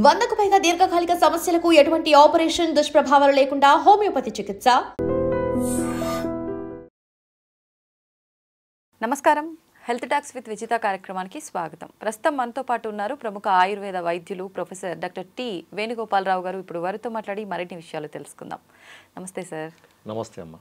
100కు పైగా దీర్ఘకాలిక సమస్యలకు ఎటువంటి ఆపరేషన్ దుష్ప్రభావాలు లేకుండా హోమియోపతి చికిత్స. నమస్కారం. హెల్త్ టాక్స్ విత్ విజిత కార్యక్రమానికి స్వాగతం. ప్రస్తుతం మనతో పాటు ఉన్నారు ప్రముఖ ఆయుర్వేద వైద్యులు ప్రొఫెసర్ డాక్టర్ టి వేణుగోపాలరావు గారు. ఇప్పుడు వారితో మాట్లాడి మరిన్ని విషయాలు తెలుసుకుందాం. నమస్తే సార్. నమస్తే అమ్మ.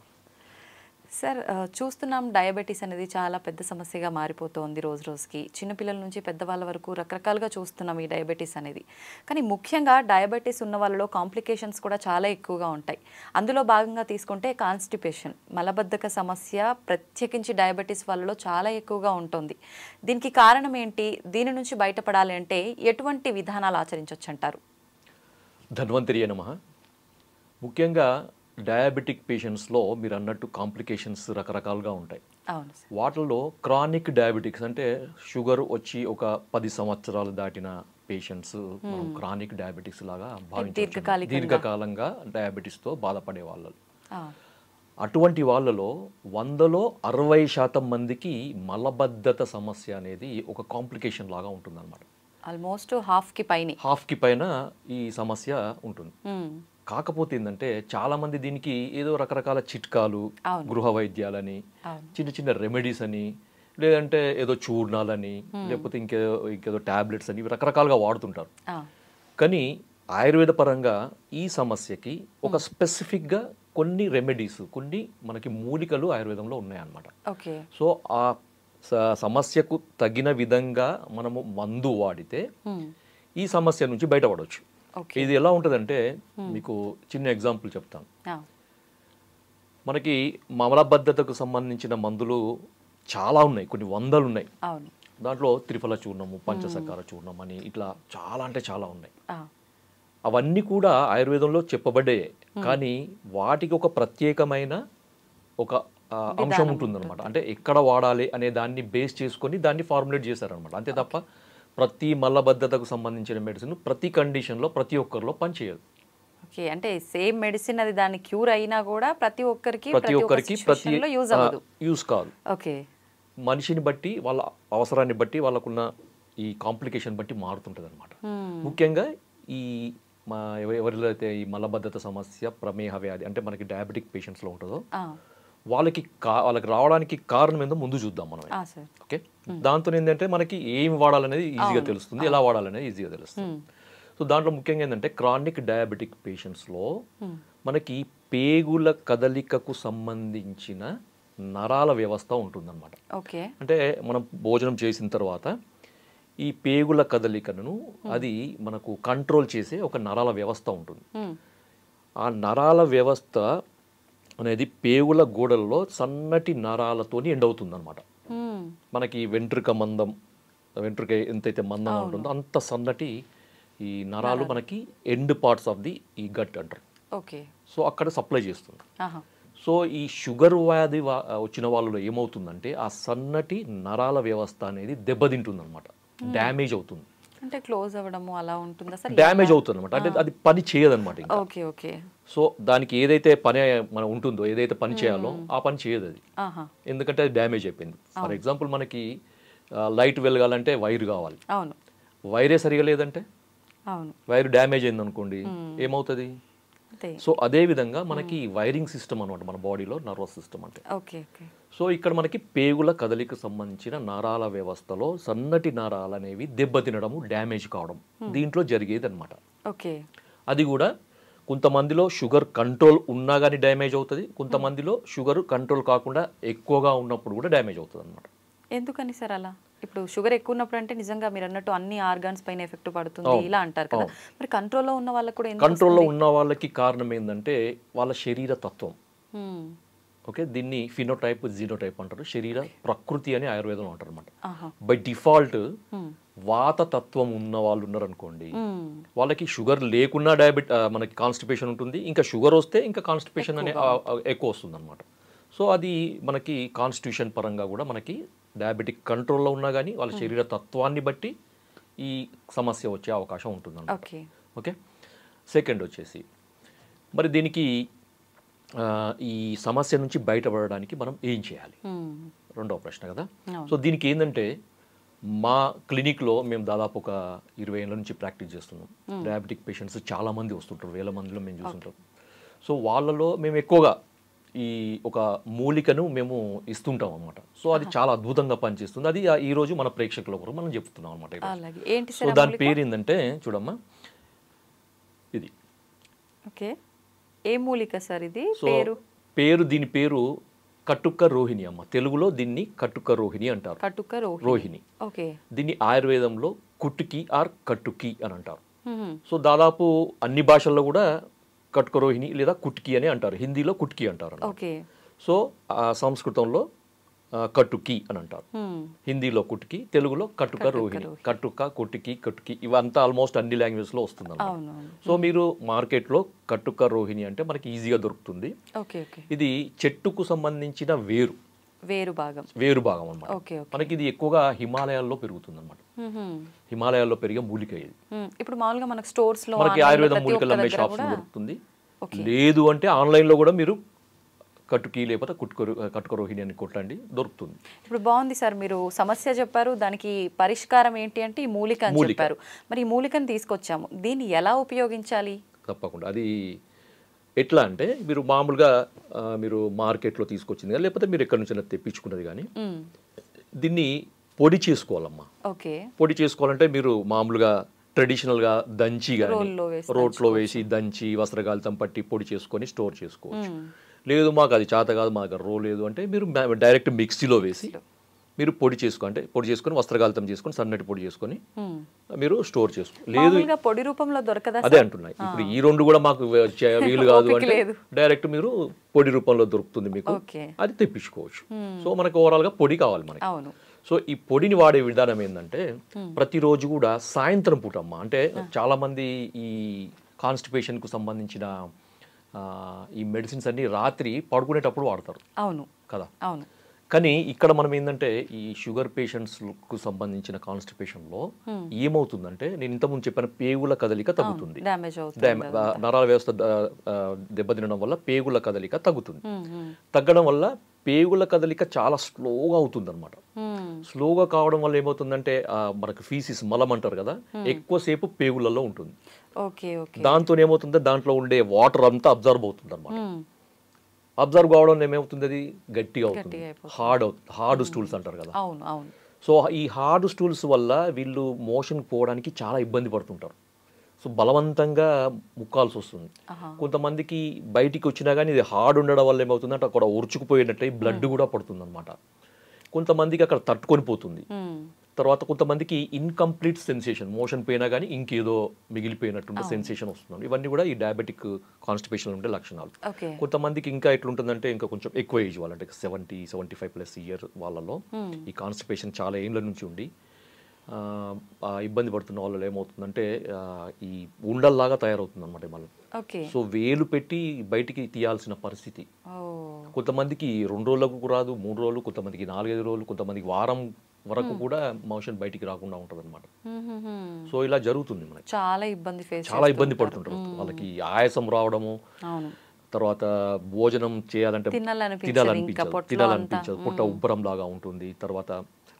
సార్, చూస్తున్నాం డయాబెటీస్ అనేది చాలా పెద్ద సమస్యగా మారిపోతోంది రోజు రోజుకి. చిన్నపిల్లల నుంచి పెద్దవాళ్ళ వరకు రకరకాలుగా చూస్తున్నాం ఈ డయాబెటీస్ అనేది. కానీ ముఖ్యంగా డయాబెటీస్ ఉన్న వాళ్ళలో కాంప్లికేషన్స్ కూడా చాలా ఎక్కువగా ఉంటాయి. అందులో భాగంగా తీసుకుంటే కాన్స్టిపేషన్, మలబద్ధక సమస్య ప్రత్యేకించి డయాబెటీస్ వాళ్ళలో చాలా ఎక్కువగా ఉంటుంది. దీనికి కారణం ఏంటి? దీని నుంచి బయటపడాలి అంటే ఎటువంటి విధానాలు ఆచరించవచ్చు అంటారు? ధన్వంతరి నమః. ముఖ్యంగా డయాబెటిక్ పేషెంట్స్లో మీరు అన్నట్టు కాంప్లికేషన్స్ రకరకాలుగా ఉంటాయి. వాటిల్లో క్రానిక్ డయాబెటిక్స్ అంటే షుగర్ వచ్చి ఒక 10 సంవత్సరాలు దాటిన పేషెంట్స్ క్రానిక్ డయాబెటిక్స్ లాగా భావించవచ్చు. దీర్ఘకాలంగా డయాబెటీస్తో బాధపడే వాళ్ళు. అటువంటి వాళ్ళలో 100లో 60% మందికి మలబద్ధత సమస్య అనేది ఒక కాంప్లికేషన్ లాగా ఉంటుంది అనమాట. ఆల్మోస్ట్ హాఫ్కి పైన ఈ సమస్య ఉంటుంది. కాకపోతే ఏంటంటే చాలా మంది దీనికి ఏదో రకరకాల చిట్కాలు, గృహ వైద్యాలని, చిన్న చిన్న రెమెడీస్ అని, లేదంటే ఏదో చూర్ణాలని, లేకపోతే ఇంకేదో టాబ్లెట్స్ అని రకరకాలుగా వాడుతుంటారు. కానీ ఆయుర్వేద పరంగా ఈ సమస్యకి ఒక స్పెసిఫిక్గా కొన్ని రెమెడీస్, కొన్ని మనకి మూలికలు ఆయుర్వేదంలో ఉన్నాయన్నమాట. సో ఆ సమస్యకు తగిన విధంగా మనము మందు వాడితే ఈ సమస్య నుంచి బయటపడవచ్చు. ఇది ఎలా ఉంటుందంటే మీకు చిన్న ఎగ్జాంపుల్ చెప్తాను. మనకి మలబద్ధతకు సంబంధించిన మందులు చాలా ఉన్నాయి, కొన్ని వందలు ఉన్నాయి. దాంట్లో త్రిఫల చూర్ణము, పంచసకార చూర్ణం అని ఇట్లా చాలా అంటే చాలా ఉన్నాయి. అవన్నీ కూడా ఆయుర్వేదంలో చెప్పబడ్డాయి. కానీ వాటికి ఒక ప్రత్యేకమైన ఒక అంశం ఉంటుందన్నమాట. అంటే ఎక్కడ వాడాలి అనే దాన్ని బేస్ చేసుకొని దాన్ని ఫార్ములేట్ చేశారనమాట. అంతే తప్ప ప్రతి మలబద్ధతకు సంబంధించిన మెడిసిన్ ప్రతి కండిషన్లో ప్రతి ఒక్కరిలో పనిచేయదు. ఓకే, అంటే సేమ్ మెడిసిన్ అది దాని క్యూర్ అయినా కూడా ప్రతి ఒక్కరికి యూజ్ కాదు. ఓకే, మనిషిని బట్టి, వాళ్ళ అవసరాన్ని బట్టి, వాళ్ళకున్న ఈ కాంప్లికేషన్ బట్టి మారుతుంటుంది అనమాట. ముఖ్యంగా ఈ ఎవరిలో అయితే ఈ మలబద్ధత సమస్య, ప్రమేహ వ్యాధి అంటే మనకి డయాబెటిక్ పేషెంట్స్లో ఉంటుందో వాళ్ళకి రావడానికి కారణం ఏందో ముందు చూద్దాం మనం. ఓకే, దాంతో ఏంటంటే మనకి ఏం వాడాలనేది ఈజీగా తెలుస్తుంది, ఎలా వాడాలనేది ఈజీగా తెలుస్తుంది. సో దాంట్లో ముఖ్యంగా ఏంటంటే క్రానిక్ డయాబెటిక్ పేషెంట్స్లో మనకి పేగుల కదలికకు సంబంధించిన నరాల వ్యవస్థ ఉంటుందన్నమాట. అంటే మనం భోజనం చేసిన తర్వాత ఈ పేగుల కదలికను అది మనకు కంట్రోల్ చేసే ఒక నరాల వ్యవస్థ ఉంటుంది. ఆ నరాల వ్యవస్థ అనేది పేగుల గోడల్లో సన్నటి నరాలతోని ఎండవుతుంది అనమాట. మనకి వెంట్రుక ఎంతైతే మందం ఉంటుందో అంత సన్నటి ఈ నరాలు మనకి ఎండ్ పార్ట్స్ ఆఫ్ ది ఈ గట్ అంటారు. సో అక్కడ సప్లై చేస్తుంది. సో ఈ షుగర్ వ్యాధి వచ్చిన వాళ్ళలో ఏమవుతుందంటే ఆ సన్నటి నరాల వ్యవస్థ అనేది దెబ్బతింటుంది అనమాట, డ్యామేజ్ అవుతుంది. అంటే క్లోజ్ అవ్వడము అలా ఉంటుందా సార్? డ్యామేజ్ అవుతుంది అనమాట. అంటే అది పని చేయదన్నమాట. సో దానికి ఏదైతే పని మనం ఉంటుందో, ఏదైతే పని చేయాలో ఆ పని చేయదు అది, ఎందుకంటే అది డ్యామేజ్ అయిపోయింది. ఫర్ ఎగ్జాంపుల్ మనకి లైట్ వెలగాలంటే వైర్ కావాలి. వైరే సరిగా లేదంటే, వైర్ డ్యామేజ్ అయింది అనుకోండి, ఏమవుతుంది? సో అదే విధంగా మనకి వైరింగ్ సిస్టమ్ అనమాట మన బాడీలో, నర్వస్ సిస్టమ్ అంటే. సో ఇక్కడ మనకి పేగుల కదలిక సంబంధించిన నరాల వ్యవస్థలో సన్నటి నరాలు అనేవి దెబ్బతినడము, డ్యామేజ్ కావడం దీంట్లో జరిగేది అనమాట. అది కూడా కొంతమందిలో షుగర్ కంట్రోల్ ఉన్నా కానీ డ్యామేజ్ అవుతుంది, కొంతమందిలో షుగర్ కంట్రోల్ కాకుండా ఎక్కువగా ఉన్నప్పుడు కూడా డ్యామేజ్ అవుతుంది అనమాట. ఎందుకని సార్ అలా? ఇప్పుడు షుగర్ ఎక్కువ ఉన్నప్పుడు అంటే నిజంగా మీరు అన్నట్టు అన్ని ఆర్గాన్స్ పైన ఎఫెక్ట్ పడుతుంది ఇలా అంటారు కదా, మరి కంట్రోల్లో ఉన్న వాళ్ళకి కూడా? కంట్రోల్లో ఉన్న వాళ్ళకి కారణం ఏంటంటే వాళ్ళ శరీర తత్వం. ఓకే, దీన్ని ఫినోటైప్, జీనోటైప్ అంటారు. శరీర ప్రకృతి అని ఆయుర్వేదంలో అంటారు అనమాట. బై డిఫాల్ట్ వాత తత్వం ఉన్న వాళ్ళు ఉన్నారనుకోండి, వాళ్ళకి షుగర్ లేకున్నా మనకి కాన్స్టిపేషన్ ఉంటుంది, ఇంకా షుగర్ వస్తే ఇంకా కాన్స్టిపేషన్ అనే ఎక్కువ వస్తుంది అనమాట. సో అది మనకి కాన్స్టిట్యూషన్ పరంగా కూడా మనకి డయాబెటిక్ కంట్రోల్లో ఉన్నా కానీ వాళ్ళ శరీర తత్వాన్ని బట్టి ఈ సమస్య వచ్చే అవకాశం ఉంటుంది అన్నమాట. ఓకే, సెకండ్ వచ్చేసి మరి దీనికి ఈ సమస్య నుంచి బయటపడడానికి మనం ఏం చేయాలి? రెండవ ప్రశ్న కదా. సో దీనికి ఏంటంటే మా క్లినిక్లో మేము దాదాపు ఒక 20 ఏళ్ళ నుంచి ప్రాక్టీస్ చేస్తున్నాం. డయాబెటిక్ పేషెంట్స్ చాలామంది వస్తుంటారు, వేల మందిలో మేము చూస్తుంటాం. సో వాళ్ళలో మేము ఎక్కువగా ఈ ఒక మూలికను మేము ఇస్తుంటాం అనమాట. సో అది చాలా అద్భుతంగా పనిచేస్తుంది. అది ఈరోజు మన ప్రేక్షకుల కొరకు మనం చెప్తున్నాం అనమాట. సో దాని పేరు ఏంటంటే చూడమ్మా, ఇది ఓకే, ఏ మూలిక సార్ ఇది? దీని పేరు కటుక్క రోహిణి అమ్మ. తెలుగులో దీన్ని కటుక్క రోహిణి అంటారు. కటుక్క రోహిణి. ఓకే. దీన్ని ఆయుర్వేదంలో కుట్టుకి ఆర్ కట్టుకి అని అంటారు. సో దాదాపు అన్ని భాషల్లో కూడా కటుక రోహిణి లేదా కుట్కి అని అంటారు. హిందీలో కుట్కి అంటారు. ఓకే. సో సంస్కృతంలో కట్టుకి అని అంటారు. హిందీలో కుట్కి, తెలుగులో కటుక రోహిణి. కటుక, కుట్టుకి, కట్టుకి ఇవంతా ఆల్మోస్ట్ అన్ని లాంగ్వేజ్లో వస్తుంది అన్నమాట. సో మీరు మార్కెట్లో కటుక రోహిణి అంటే మనకి ఈజీగా దొరుకుతుంది. ఇది చెట్టుకు సంబంధించిన వేరు భాగం అన్నమాట. మనకి ఇది ఎక్కువగా హిమాలయాల్లో పెరుగుతుంది అన్నమాట. హిమాలయాల్లో పెరిగే మూలిక ఇది. ఇప్పుడు మామూలుగా మనకి స్టోర్స్ లో మనకి ఆయుర్వేదం మూలికలు అమ్మే షాప్స్ దొరుకుతుంది. లేదు అంటే ఆన్లైన్లో కూడా మీరు కట్టుకి లేకపోతే కటుక రోహిణి అని కొట్టండి, దొరుకుతుంది. ఇప్పుడు బాగుంది సార్, మీరు సమస్య చెప్పారు, దానికి పరిష్కారం ఏంటి అంటే ఈ మూలిక అని చెప్పారు. మరి ఈ మూలికను తీసుకొచ్చాము, దీన్ని ఎలా ఉపయోగించాలి? తప్పకుండా అది ఎట్లా అంటే మీరు మామూలుగా మీరు మార్కెట్లో తీసుకొచ్చింది కానీ లేకపోతే మీరు ఎక్కడి నుంచి తెప్పించుకున్నది కానీ దీన్ని పొడి చేసుకోవాలమ్మా. ఓకే. పొడి చేసుకోవాలంటే మీరు మామూలుగా ట్రెడిషనల్గా దంచి కానీ రోట్లో వేసి దంచి వస్త్రగాలితం పట్టి పొడి చేసుకొని స్టోర్ చేసుకోవచ్చు. లేదు మాకు అది చేత కాదు, మాకు రోల్ లేదు అంటే మీరు డైరెక్ట్ మిక్సీలో వేసి మీరు పొడి చేసుకొని వస్త్రగాలితం చేసుకొని సన్నటి పొడి చేసుకొని మీరు స్టోర్ చేసుకో. లేదు పొడి రూపంలో దొరకదా? అదే అంటున్నాయి. ఇప్పుడు ఈ రెండు కూడా మాకు వీలు కాదు అంటే డైరెక్ట్ మీరు పొడి రూపంలో దొరుకుతుంది మీకు, అది తెప్పించుకోవచ్చు. సో మనకు ఓవరాల్ గా పొడి కావాలి మనకి. సో ఈ పొడిని వాడే విధానం ఏంటంటే ప్రతిరోజు కూడా సాయంత్రం పూట అమ్మ, అంటే చాలా మంది ఈ కాన్స్టిపేషన్ కు సంబంధించిన ఈ మెడిసిన్స్ అన్ని రాత్రి పడుకునేటప్పుడు వాడతారు. అవును కదా. అవును. కానీ ఇక్కడ మనం ఏంటంటే ఈ షుగర్ పేషెంట్స్కు సంబంధించిన కాన్స్టిపేషన్లో ఏమవుతుందంటే నేను ఇంతకుముందు చెప్పిన పేగుల కదలిక తగ్గుతుంది. నరాల వ్యవస్థ దెబ్బతినడం వల్ల పేగుల కదలిక తగ్గుతుంది. తగ్గడం వల్ల పేగుల కదలిక చాలా స్లోగా అవుతుంది అనమాట. స్లోగా కావడం వల్ల ఏమవుతుందంటే మనకు ఫీసిస్ మలం అంటారు కదా, ఎక్కువసేపు పేగులలో ఉంటుంది. దాంతో ఏమవుతుందో దాంట్లో ఉండే వాటర్ అంతా అబ్జర్వ్ అవుతుంది అనమాట. అబ్జర్వ్ కావడం ఏమవుతుంది, అది గట్టిగా అవుతుంది, హార్డ్ స్టూల్స్ అంటారు కదా. సో ఈ హార్డ్ స్టూల్స్ వల్ల వీళ్ళు మోషన్ పోవడానికి చాలా ఇబ్బంది పడుతుంటారు. సో బలవంతంగా ముక్కాల్సి వస్తుంది. కొంతమందికి బయటికి వచ్చినా కానీ ఇది హార్డ్ ఉండడం వల్ల ఏమవుతుందంటే అక్కడ ఉరుచుకుపోయినట్లయి బ్లడ్ కూడా పడుతుంది అనమాట. కొంతమందికి అక్కడ తట్టుకొని పోతుంది. తర్వాత కొంతమందికి ఇన్కంప్లీట్ సెన్సేషన్, మోషన్ పోయినా కానీ ఇంకేదో మిగిలిపోయినట్టుండే సెన్సేషన్ వస్తుంది. ఇవన్నీ కూడా ఈ డయాబెటిక్ కాన్స్టిపేషన్ ఉండే లక్షణాలు. కొంతమందికి ఇంకా ఎట్లుంటుందంటే ఇంకా కొంచెం ఎక్కువ ఏజ్ వాళ్ళంటే 70-75+ ఇయర్ వాళ్ళలో ఈ కాన్స్టిపేషన్ చాలా ఏళ్ళ నుంచి ఉండి ఇబ్బంది పడుతున్న వాళ్ళు ఏమవుతుందంటే ఈ ఉండల్లాగా తయారవుతుంది అనమాట మళ్ళీ. సో వేలు పెట్టి బయటికి తీయాల్సిన పరిస్థితి. కొంతమందికి 2 రోజులకు రాదు, 3 రోజులు, కొంతమందికి 4-5 రోజులు, కొంతమందికి వారం వరకు కూడా మోషన్ బయటికి రాకుండా ఉంటుంది అనమాట. సో ఇలా జరుగుతుంది మనకి. చాలా ఇబ్బంది పడుతుంటారు. వాళ్ళకి ఆయాసం రావడము, తర్వాత భోజనం చేయాలంటే తినాలనిపించదు, పొట్ట ఉబ్బరం లాగా ఉంటుంది. తర్వాత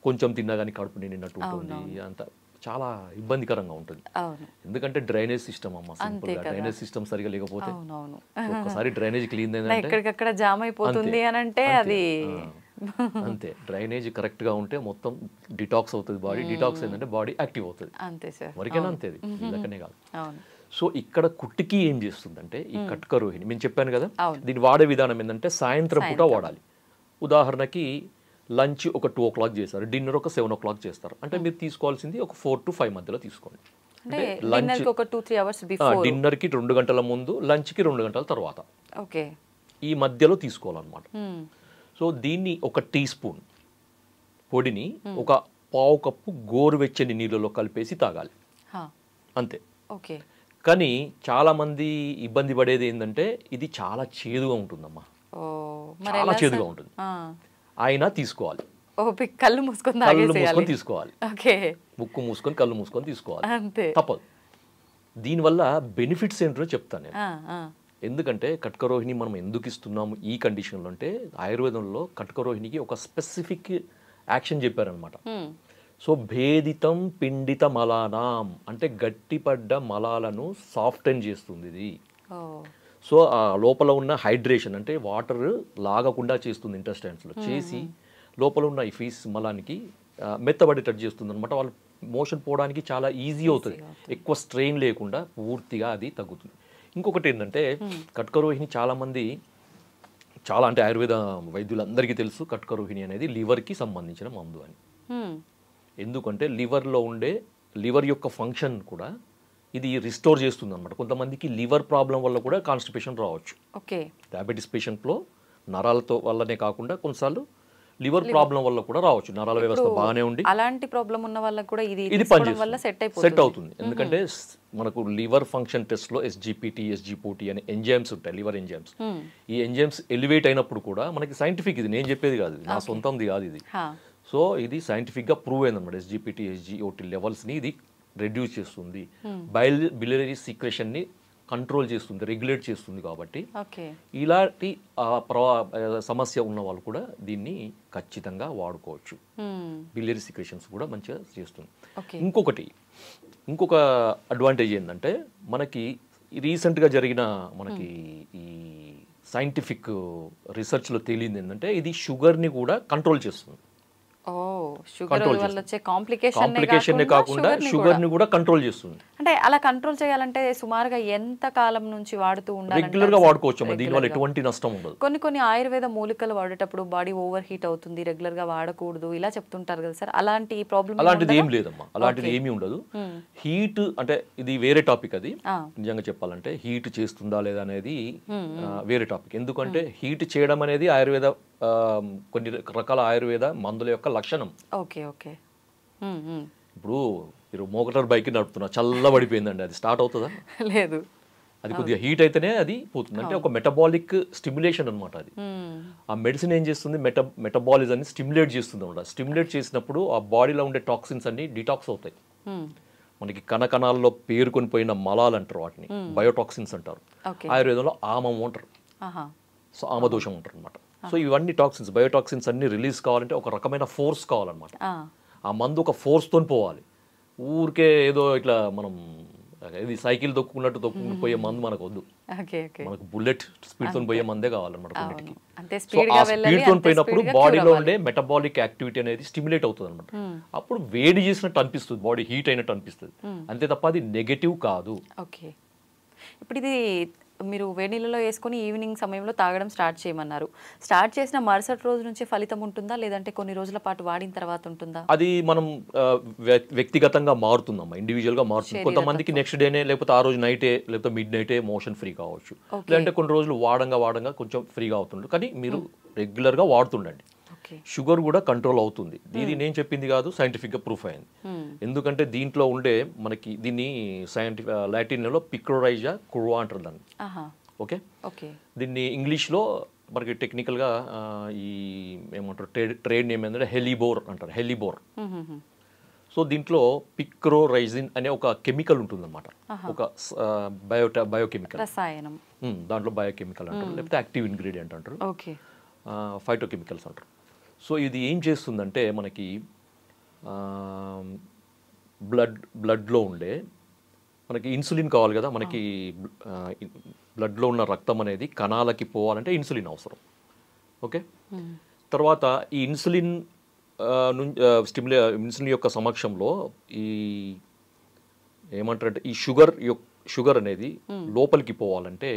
కొంచెం తిన్నా కానీ కడుపు నిండినట్టు ఉంటుంది. అంత చాలా ఇబ్బందికరంగా ఉంటుంది. ఎందుకంటే డ్రైనేజ్ సిస్టమ్ అమ్మ, సింపుల్ గా డ్రైనేజ్ సిస్టమ్ సరిగా లేకపోతే ఒకసారి డ్రైనేజ్ క్లీన్ అయిందంటే జామ్ అయిపోతుంది అని అంటే అది అంతే. డ్రైనేజ్ కరెక్ట్ గా ఉంటే మొత్తం డిటాక్స్ అవుతుంది బాడీ. డిటాక్స్ ఏంటంటే బాడీ యాక్టివ్ అవుతుంది. వరకేనా అంతే, అది ఇలాగనే కాదు. సో ఇక్కడ కుట్టికి ఏం చేస్తుందంటే ఈ కటుక రోహిణి నేను చెప్పాను కదా, దీన్ని వాడే విధానం ఏంటంటే సాయంత్రం పూట వాడాలి. ఉదాహరణకి లంచ్ ఒక 2 o'clock చేస్తారు, డిన్నర్ ఒక 7 o'clock చేస్తారు అంటే మీరు తీసుకోవాల్సింది ఒక 4 to 5 మధ్యలో తీసుకోండి. డిన్నర్ కి 2 గంటల ముందు, లంచ్ కి 2 గంటల తర్వాత, ఈ మధ్యలో తీసుకోవాలన్నమాట. సో దీన్ని ఒక టీ స్పూన్ పొడిని ఒక 1/2 కప్పు గోరువెచ్చని నీళ్ళలో కలిపేసి తాగాలి అంతే. కానీ చాలా మంది ఇబ్బంది పడేది ఏంటంటే ఇది చాలా చేదుగా ఉంటుందమ్మా, చాలా చేదుగా ఉంటుంది. అయినా తీసుకోవాలి, కళ్ళు మూసుకొని తీసుకోవాలి, ముక్కు మూసుకొని కళ్ళు మూసుకొని తీసుకోవాలి, తప్పదు. దీనివల్ల బెనిఫిట్స్ ఏంటో చెప్తాను నేను. ఎందుకంటే కటుక రోహిణి మనం ఎందుకు ఇస్తున్నాము ఈ కండిషన్లో అంటే ఆయుర్వేదంలో కటుక రోహిణికి ఒక స్పెసిఫిక్ యాక్షన్ చెప్పారనమాట. సో భేదితం పిండిత మలానాం అంటే గట్టిపడ్డ మలాలను సాఫ్టెన్ చేస్తుంది ఇది. ఓ సో ఆ లోపల ఉన్న హైడ్రేషన్ అంటే వాటర్ లాగకుండా చేస్తుంది ఇంటెస్టైన్స్లో, చేసి లోపల ఉన్న ఈ ఫీస్ మలానికి మెత్తబడేటట్టు చేస్తుంది అనమాట. వాళ్ళు మోషన్ పోవడానికి చాలా ఈజీ అవుతుంది, ఎక్కువ స్ట్రెయిన్ లేకుండా పూర్తిగా అది తగ్గుతుంది. ఇంకొకటి ఏంటంటే కట్కరోహిణి చాలామంది చాలా అంటే ఆయుర్వేద వైద్యులందరికీ తెలుసు కట్కరోహిణి అనేది లివర్కి సంబంధించిన మందు అని. ఎందుకంటే లివర్లో ఉండే లివర్ యొక్క ఫంక్షన్ కూడా ఇది రిస్టోర్ చేస్తుంది అనమాట. కొంతమందికి లివర్ ప్రాబ్లం వల్ల కూడా కాన్స్టిపేషన్ రావచ్చు. ఓకే, డయాబెటీస్ పేషెంట్లో నరాలతో వల్లనే కాకుండా కొన్నిసార్లు లివర్ ప్రాబ్లం వల్ల కూడా రావచ్చు. నరాల వ్యవస్థ బాగానే ఉండి అలాంటి ప్రాబ్లం ఉన్న వాళ్ళకి కూడా ఇది ఇది తీసుకోవడం వల్ల సెట్ అవుతుంది. ఎందుకంటే మనకు లివర్ ఫంక్షన్ టెస్ట్లో ఎస్జిపిటి ఎస్జిపోటి అనే ఎంజైమ్స్ ఉంటాయి, లివర్ ఎంజైమ్స్. ఈ ఎంజైమ్స్ ఎలివేట్ అయినప్పుడు కూడా మనకి సైంటిఫిక్, ఇది నేను చెప్పేది కాదు, నా సొంతంది కాదు ఇది. సో ఇది సైంటిఫిక్గా ప్రూవ్ అయిందన్నమాట. ఎస్జిపిటి ఎస్జిఓటి లెవెల్స్ని ఇది రెడ్యూస్ చేస్తుంది, బిలియరీ సీక్రెషన్ని కంట్రోల్ చేస్తుంది, రెగ్యులేట్ చేస్తుంది. కాబట్టి ఇలాంటి సమస్య ఉన్న వాళ్ళు కూడా దీన్ని ఖచ్చితంగా వాడుకోవచ్చు. బిలియరీ సీక్రెషన్స్ కూడా మంచిగా చేస్తుంది. ఇంకొక అడ్వాంటేజ్ ఏంటంటే మనకి రీసెంట్గా జరిగిన మనకి ఈ సైంటిఫిక్ రీసెర్చ్లో తేలింది ఏంటంటే ఇది షుగర్ని కూడా కంట్రోల్ చేస్తుంది. కాంప్లికేషన్ కాకుండా షుగర్ ని కూడా కంట్రోల్ చేస్తుంది. అంటే అలా కంట్రోల్ చేయాలంటే సుమారుగా ఎంత కాలం నుంచి వాడుతూ ఉండాలి? రెగ్యులర్ గా వాడుకోవచ్చు, దీనివల్ల ఎటువంటి నష్టం ఉండదు. కొన్ని ఆయుర్వేద మూలికలు వాడేటప్పుడు బాడీ ఓవర్ హీట్ అవుతుంది, రెగ్యులర్ గా వాడకూడదు ఇలా చెప్తుంటారు కదా సార్, అలాంటి ప్రాబ్లం? అలాంటిది ఏం లేదమ్మా, అలాంటిది ఏమీ ఉండదు. హీట్ అంటే ఇది వేరే టాపిక్, అది నిజంగా చెప్పాలంటే హీట్ చేస్తుందా లేదా అనేది వేరే టాపిక్. ఎందుకంటే హీట్ చేయడం అనేది ఆయుర్వేద కొన్ని రకాల ఆయుర్వేద మందుల యొక్క లక్షణం. ఇప్పుడు మీరు మోటార్ బైక్ నడుపుతున్నా, చల్లబడిపోయిందండి, అది స్టార్ట్ అవుతుందా? లేదు. అది కొద్దిగా హీట్ అయితేనే అది పోతుంది. అంటే ఒక మెటబాలిక్ స్టిమ్యులేషన్ అనమాట అది. ఆ మెడిసిన్ ఏం చేస్తుంది, మెటబాలిజాన్ని స్టిమ్యులేట్ చేస్తుంది అనమాట. స్టిమ్యులేట్ చేసినప్పుడు ఆ బాడీలో ఉండే టాక్సిన్స్ అన్ని డిటాక్స్ అవుతాయి. మనకి కణకణాల్లో పేరుకొని పోయిన మలాలు అంటారు, వాటిని బయోటాక్సిన్స్ అంటారు. ఆయుర్వేదంలో ఆమం అంటారు, సో ఆమదోషం అంటారు అనమాట. సో ఇవన్నీ టాక్సిన్స్, బయోటాక్సిన్స్ అన్ని రిలీజ్ కావాలంటే ఒక రకమైన ఫోర్స్ కావాలన్నమాట. ఆ మందు ఒక ఫోర్స్తో పోవాలి. ఊరికే ఏదో ఇట్లా మనం ఇది సైకిల్ తొక్కున్నట్టు తొక్కుపోయే మందు మనకు వద్దు. మనకు బుల్లెట్ స్పీడ్ తో పోయే మందే కావాలన్నమాట కొన్నిటికి. సో ఆ స్పీడ్ తో పోయినప్పుడు బాడీలో ఉండే మెటబాలిక్ యాక్టివిటీ అనేది స్టిమ్యులేట్ అవుతుంది అనమాట. అప్పుడు వేడి చేసినట్టు అనిపిస్తుంది, బాడీ హీట్ అయినట్టు అనిపిస్తుంది, అంతే తప్ప అది నెగటివ్ కాదు. ఇప్పుడు ఇది మీరు వేడి నీళ్ళలో వేసుకొని ఈవినింగ్ సమయంలో తాగడం స్టార్ట్ చేయమన్నారు. స్టార్ట్ చేసిన మరుసటి రోజు నుంచి ఫలితం ఉంటుందా, లేదంటే కొన్ని రోజుల పాటు వాడిన తర్వాత ఉంటుందా? అది మనం వ్యక్తిగతంగా మారుతుందమ్మా, ఇండివిజువల్గా మారుతుంది. కొంతమందికి నెక్స్ట్ డేనే, లేకపోతే ఆ రోజు నైటే, లేకపోతే మిడ్ నైటే మోషన్ ఫ్రీ కావచ్చు. లేదంటే కొన్ని రోజులు వాడంగా కొంచెం ఫ్రీగా అవుతుంది. కానీ మీరు రెగ్యులర్గా వాడుతుండండి, షుగర్ కూడా కంట్రోల్ అవుతుంది. ఇది నేను చెప్పింది కాదు, సైంటిఫిక్గా ప్రూఫ్ అయింది. ఎందుకంటే దీంట్లో ఉండే మనకి దీన్ని లాటిన్లో పిక్రోరైజా కుర్వా అంటారు దాన్ని. ఓకే, దీన్ని ఇంగ్లీష్లో మనకి టెక్నికల్గా ఈ ఏమంటారు ట్రేడ్ నేమ్ ఏంటంటే హెలిబోర్ అంటారు, హెలిబోర్. సో దీంట్లో పిక్రోరైజిన్ అనే ఒక కెమికల్ ఉంటుందన్నమాట, ఒక బయోకెమికల్ రసాయనం. దాంట్లో బయోకెమికల్ అంటారు, లేకపోతే యాక్టివ్ ఇంగ్రీడియంట్ అంటారు, ఫైటోకెమికల్స్ అంటారు. సో ఇది ఏం చేస్తుందంటే మనకి బ్లడ్లో ఉండే మనకి ఇన్సులిన్ కావాలి కదా, మనకి బ్లడ్లో ఉన్న రక్తం అనేది కణాలకి పోవాలంటే ఇన్సులిన్ అవసరం. ఓకే, తర్వాత ఈ ఇన్సులిన్ ఇన్సులిన్ యొక్క సమక్షంలో ఈ ఏమంటారంటే ఈ షుగర్ అనేది లోపలికి పోవాలంటే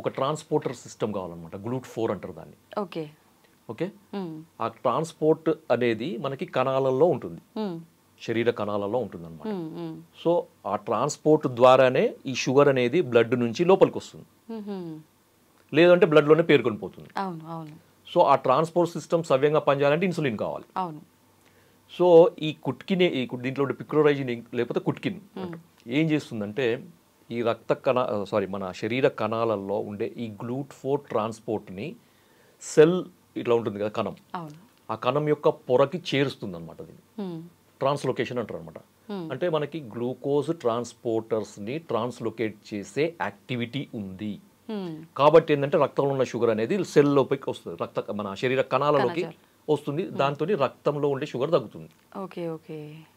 ఒక ట్రాన్స్పోర్టర్ సిస్టమ్ కావాలన్నమాట, GLUT4 అంటారు దాన్ని. ఓకే, ఆ ట్రాన్స్పోర్ట్ అనేది మనకి కణాలలో ఉంటుంది, శరీర కణాలలో ఉంటుంది అనమాట. సో ఆ ట్రాన్స్పోర్ట్ ద్వారానే ఈ షుగర్ అనేది బ్లడ్ నుంచి లోపలికి వస్తుంది, లేదంటే బ్లడ్లోనే పేరుకొని పోతుంది. సో ఆ ట్రాన్స్పోర్ట్ సిస్టమ్ సవ్యంగా పనిచేయాలంటే ఇన్సులిన్ కావాలి. సో ఈ కుట్కినే దీంట్లో ఉండే పిక్రోరైజిన్ లేకపోతే కుట్కిన్ ఏం చేస్తుందంటే ఈ మన శరీర కణాలలో ఉండే ఈ GLUT4 ట్రాన్స్పోర్ట్ని సెల్ ఇట్లా ఉంటుంది కదా కణం, ఆ కణం యొక్క పొరకి చేరుస్తుంది అనమాట. దీన్ని ట్రాన్స్లోకేషన్ అంటారు అనమాట. అంటే మనకి గ్లూకోజ్ ట్రాన్స్పోర్టర్స్ని ట్రాన్స్లోకేట్ చేసే యాక్టివిటీ ఉంది. కాబట్టి ఏంటంటే రక్తంలో ఉన్న షుగర్ అనేది సెల్ లోపలికి వస్తుంది, మన శరీర కణాలలోకి వస్తుంది, దాంతో రక్తంలో ఉండే షుగర్ తగ్గుతుంది. ఓకే ఓకే,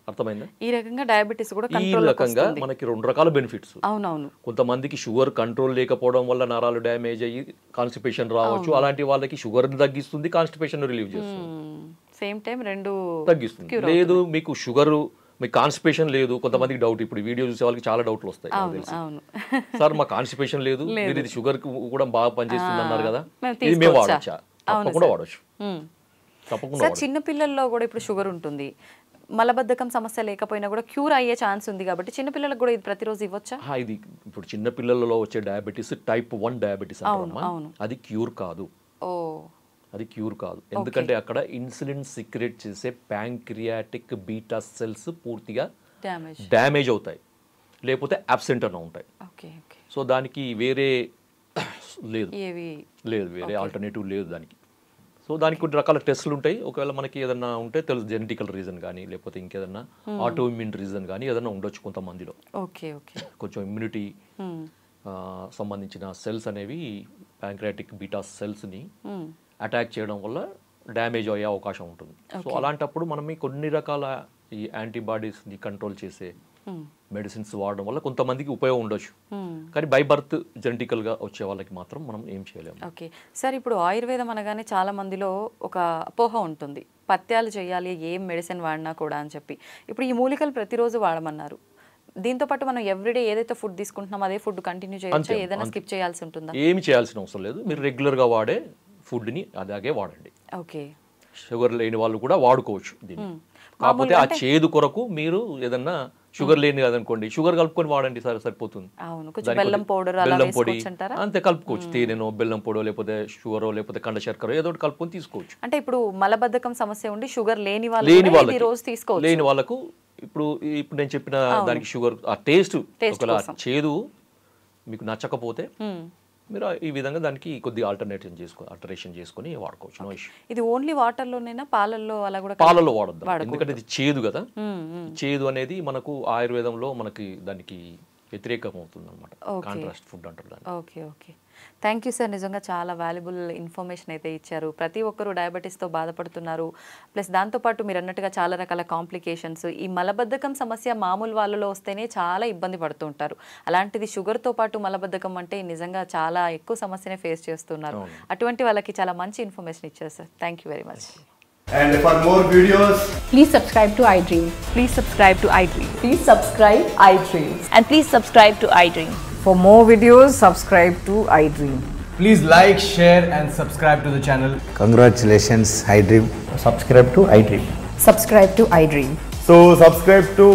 అర్థమైందా? ఈ రకంగా డయాబెటీస్ కూడా ఈ రకంగా మనకి 2 రకాల బెనిఫిట్స్. అవునవును. కొంతమందికి షుగర్ కంట్రోల్ లేకపోవడం వల్ల నరాలు డ్యామేజ్ అయ్యి కాన్స్టిపేషన్ రావచ్చు. అలాంటి వాళ్ళకి షుగర్ తగ్గిస్తుంది, కాన్స్టిపేషన్ రిలీవ్ చేస్తుంది. సేమ్ టైం రెండు తగ్గిస్తుంది. లేదు మీకు షుగర్, మీకు కాన్స్టిపేషన్ లేదు, కొంతమందికి డౌట్, ఇప్పుడు వీడియో చూసే వాళ్ళకి చాలా డౌట్లు వస్తాయి. సార్ మా కాన్స్టిపేషన్ లేదు, మీరు ఇది షుగర్ కూడా బాగా పనిచేస్తుంది అన్నారు కదా, ఇది మేము వాడచ్చా? తప్పకుండా వాడచ్చు, తప్పకుండా. సార్ చిన్న పిల్లల్లో కూడా ఇప్పుడు షుగర్ ఉంటుంది, మలబద్ధకం సమస్య లేకపోయినా కూడా క్యూర్ అయ్యే ఛాన్స్ ఉంది కాబట్టి చిన్నపిల్లలకు కూడా ఇది ప్రతిరోజు ఇవ్వచ్చా? ఇది ఇప్పుడు చిన్న పిల్లలలో వచ్చే డయాబెటీస్ టైప్ 1 డయాబెటీస్ అంటారమ్మా, అది క్యూర్ కాదు. అది క్యూర్ కాదు, ఎందుకంటే అక్కడ ఇన్సులిన్ సిక్రెట్ చేసే ప్యాంక్రియాటిక్ బీటా సెల్స్ పూర్తిగా డ్యామేజ్ అవుతాయి, లేకపోతే అబ్సెంట్ అన్న ఉంటాయి. సో దానికి వేరే లేదు, వేరే ఆల్టర్నేటివ్ లేదు దానికి. సో దానికి కొన్ని రకాల టెస్టులు ఉంటాయి. ఒకవేళ మనకి ఏదన్నా ఉంటే తెలుసు, జెనెటికల్ రీజన్ కానీ లేకపోతే ఇంకేదన్నా ఆటో ఇమ్యూన్ రీజన్ కానీ ఏదన్నా ఉండొచ్చు కొంతమందిలో. కొంచెం ఇమ్యూనిటీ సంబంధించిన సెల్స్ అనేవి ప్యాంక్రియాటిక్ బీటా సెల్స్ని అటాక్ చేయడం వల్ల డ్యామేజ్ అయ్యే అవకాశం ఉంటుంది. సో అలాంటప్పుడు మనం కొన్ని రకాల ఈ యాంటీబాడీస్ని కంట్రోల్ చేసే మెడిసిన్స్ వాడడం వల్ల కొంతమందికి ఉపయోగం ఉండొచ్చు, కానీ బై బర్త్ జెనెటికల్గా వచ్చే వాళ్ళకి మాత్రం మనం ఏం చేయలేము. ఓకే సార్, ఇప్పుడు ఆయుర్వేదం అనగానే చాలా మందిలో ఒక అపోహ ఉంటుంది, పత్యాలు చేయాలి ఏం మెడిసిన్ వాడినా కూడా అని చెప్పి. ఇప్పుడు ఈ మూలికలు ప్రతిరోజు వాడమన్నారు, దీంతో పాటు మనం ఎవ్రీడే ఏదైతే ఫుడ్ తీసుకుంటున్నామో అదే ఫుడ్ కంటిన్యూ చేయొచ్చా, ఏదైనా స్కిప్ చేయాల్సి ఉంటుందా? ఏమి చేయాల్సిన అవసరం లేదు, మీరు రెగ్యులర్గా వాడే ఫుడ్ని అలాగే వాడండి. ఓకే, షుగర్ లేని వాళ్ళు కూడా వాడుకోవచ్చు దీన్ని. కాకపోతే ఆ చేదు కొరకు మీరు ఏదన్నా షుగర్ లేని కదనుకోండి, షుగర్ కలుపుకొని వాడండి, సరిపోతుంది. బెల్లం పొడి అంతే కలుపుకోవచ్చు, తేనెనో బెల్లం పొడో లేకపోతే షుగరో లేకపోతే కండ శర్కరో ఏదో ఒకటి కలుపుకొని తీసుకోవచ్చు. అంటే ఇప్పుడు మలబద్ధకం సమస్య ఉండి షుగర్ లేని వాళ్ళకు ఇప్పుడు నేను చెప్పిన దానికి షుగర్ ఆ టేస్ట్ ఒకవేళ చేదు మీకు నచ్చకపోతే మీరు ఈ విధంగా దానికి కొద్దిగా ఆల్టరేషన్ చేసుకొని వాడుకోవచ్చు. No issue. ఇది ఓన్లీ వాటర్లోనేనా, పాలల్లో అలా కూడా? పాలల్లో వాడద్దు, ఎందుకంటే ఇది చేదు కదా. చేదు అనేది మనకు ఆయుర్వేదంలో మనకి దానికి వ్యతిరేకం అవుతుంది అనమాట, కాంట్రాస్ట్ ఫుడ్ అంటారు దాన్ని. Okay okay, thank you sir, నిజంగా చాలా వాల్యుబుల్ ఇన్ఫర్మేషన్ అయితే ఇచ్చారు. ప్రతి ఒక్కరూ డయాబెటీస్తో బాధపడుతున్నారు, ప్లస్ దాంతోపాటు మీరు అన్నట్టుగా చాలా రకాల కాంప్లికేషన్స్. ఈ మలబద్ధకం సమస్య మామూలు వాళ్ళలో వస్తేనే చాలా ఇబ్బంది పడుతూ ఉంటారు, అలాంటిది షుగర్తో పాటు మలబద్ధకం అంటే నిజంగా చాలా ఎక్కువ సమస్యనే ఫేస్ చేస్తున్నారు. అటువంటి వాళ్ళకి చాలా మంచి ఇన్ఫర్మేషన్ ఇచ్చారు sir, thank you very much. And for more videos, please subscribe to iDream. Please subscribe to iDream. Please subscribe iDream. And please subscribe to iDream. For more videos, subscribe to iDream. please like, share and subscribe to the channel. Congratulations, iDream. Subscribe to iDream. Subscribe to iDream. So subscribe to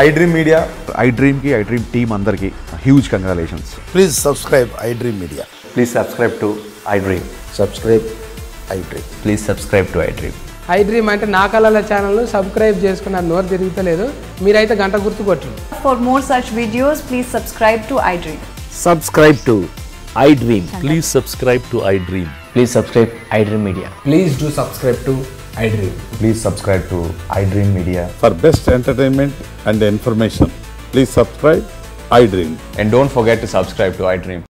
iDream Media. iDream ki iDream team andarki huge congratulations. Please subscribe iDream Media. Please subscribe to iDream. Subscribe iDream. Please subscribe to iDream. iDream అంటే నా కళల channel subscribe చేసుకున్న నోరు తిరుగుతలేదు, మీరైతే గంట గుర్తు కొట్టండి. For more such videos, please subscribe to iDream. Subscribe to iDream. Please subscribe to iDream. Please subscribe iDream Media. Please do subscribe to iDream. Please subscribe to iDream Media. For best entertainment and information, please subscribe iDream. And don't forget to subscribe to iDream.